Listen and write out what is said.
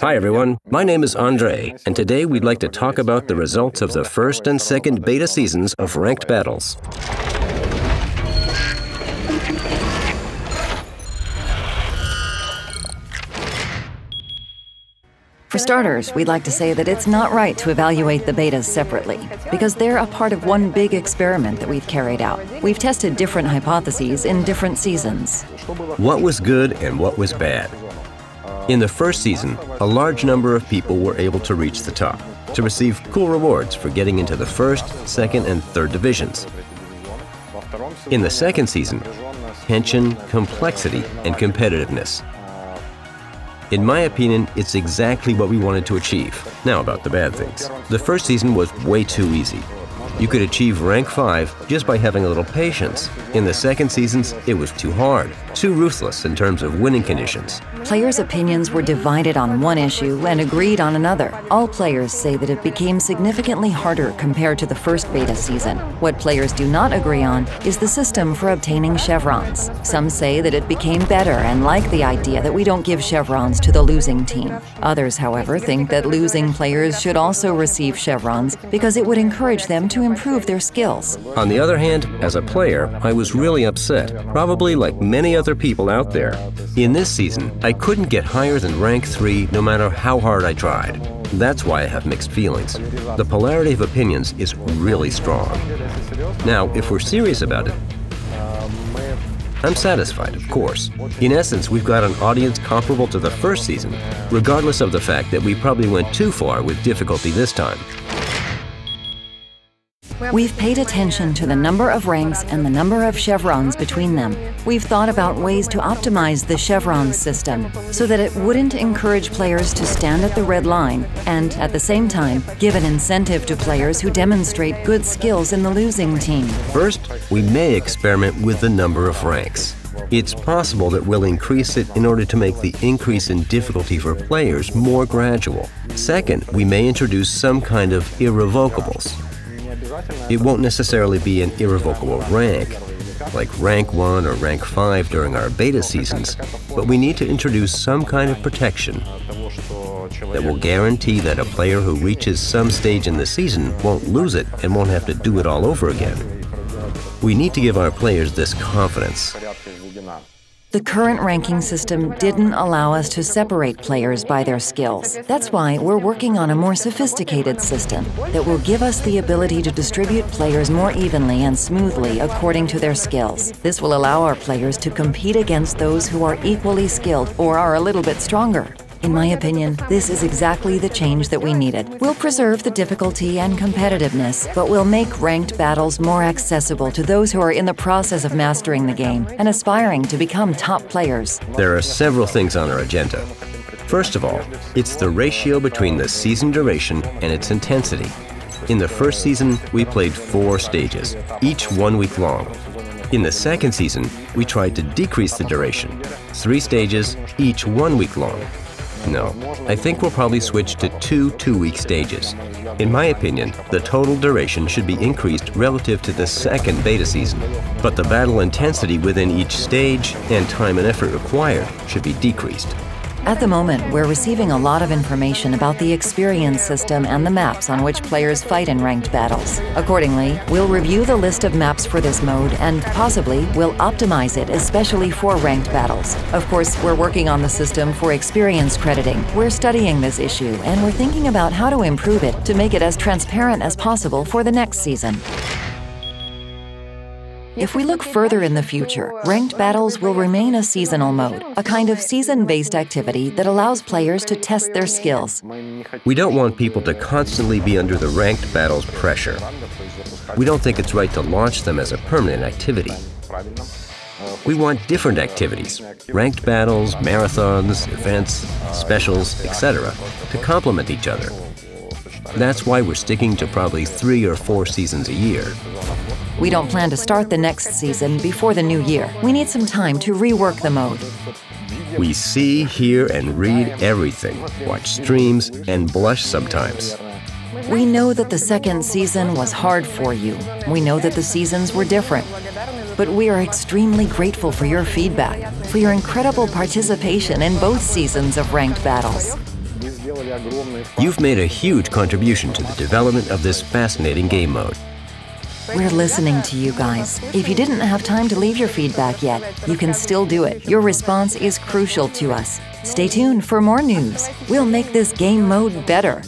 Hi everyone, my name is Andre, and today we'd like to talk about the results of the first and second beta seasons of Ranked Battles. For starters, we'd like to say that it's not right to evaluate the betas separately, because they're a part of one big experiment that we've carried out. We've tested different hypotheses in different seasons. What was good and what was bad? In the first season, a large number of people were able to reach the top, to receive cool rewards for getting into the first, second, and third divisions. In the second season, tension, complexity, and competitiveness. In my opinion, it's exactly what we wanted to achieve. Now about the bad things. The first season was way too easy. You could achieve rank 5 just by having a little patience. In the second seasons, it was too hard, too ruthless in terms of winning conditions. Players' opinions were divided on one issue and agreed on another. All players say that it became significantly harder compared to the first beta season. What players do not agree on is the system for obtaining chevrons. Some say that it became better and like the idea that we don't give chevrons to the losing team. Others, however, think that losing players should also receive chevrons because it would encourage them to improve their skills. On the other hand, as a player, I was really upset, probably like many other people out there. In this season, I couldn't get higher than rank 3 no matter how hard I tried. That's why I have mixed feelings. The polarity of opinions is really strong. Now, if we're serious about it, I'm satisfied, of course. In essence, we've got an audience comparable to the first season, regardless of the fact that we probably went too far with difficulty this time. We've paid attention to the number of ranks and the number of chevrons between them. We've thought about ways to optimize the chevron system so that it wouldn't encourage players to stand at the red line and, at the same time, give an incentive to players who demonstrate good skills in the losing team. First, we may experiment with the number of ranks. It's possible that we'll increase it in order to make the increase in difficulty for players more gradual. Second, we may introduce some kind of irrevocables. It won't necessarily be an irrevocable rank, like rank 1 or rank 5 during our beta seasons, but we need to introduce some kind of protection that will guarantee that a player who reaches some stage in the season won't lose it and won't have to do it all over again. We need to give our players this confidence. The current ranking system didn't allow us to separate players by their skills. That's why we're working on a more sophisticated system that will give us the ability to distribute players more evenly and smoothly according to their skills. This will allow our players to compete against those who are equally skilled or are a little bit stronger. In my opinion, this is exactly the change that we needed. We'll preserve the difficulty and competitiveness, but we'll make ranked battles more accessible to those who are in the process of mastering the game and aspiring to become top players. There are several things on our agenda. First of all, it's the ratio between the season duration and its intensity. In the first season, we played 4 stages, each 1 week long. In the second season, we tried to decrease the duration, 3 stages, each 1 week long. No, I think we'll probably switch to 2 two-week stages. In my opinion, the total duration should be increased relative to the second beta season, but the battle intensity within each stage and time and effort required should be decreased. At the moment, we're receiving a lot of information about the experience system and the maps on which players fight in ranked battles. Accordingly, we'll review the list of maps for this mode and possibly we'll optimize it especially for ranked battles. Of course, we're working on the system for experience crediting. We're studying this issue and we're thinking about how to improve it to make it as transparent as possible for the next season. If we look further in the future, ranked battles will remain a seasonal mode, a kind of season-based activity that allows players to test their skills. We don't want people to constantly be under the ranked battles pressure. We don't think it's right to launch them as a permanent activity. We want different activities, ranked battles, marathons, events, specials, etc., to complement each other. That's why we're sticking to probably 3 or 4 seasons a year. We don't plan to start the next season before the new year. We need some time to rework the mode. We see, hear, and read everything, watch streams, and blush sometimes. We know that the second season was hard for you. We know that the seasons were different. But we are extremely grateful for your feedback, for your incredible participation in both seasons of Ranked Battles. You've made a huge contribution to the development of this fascinating game mode. We're listening to you guys. If you didn't have time to leave your feedback yet, you can still do it. Your response is crucial to us. Stay tuned for more news. We'll make this game mode better.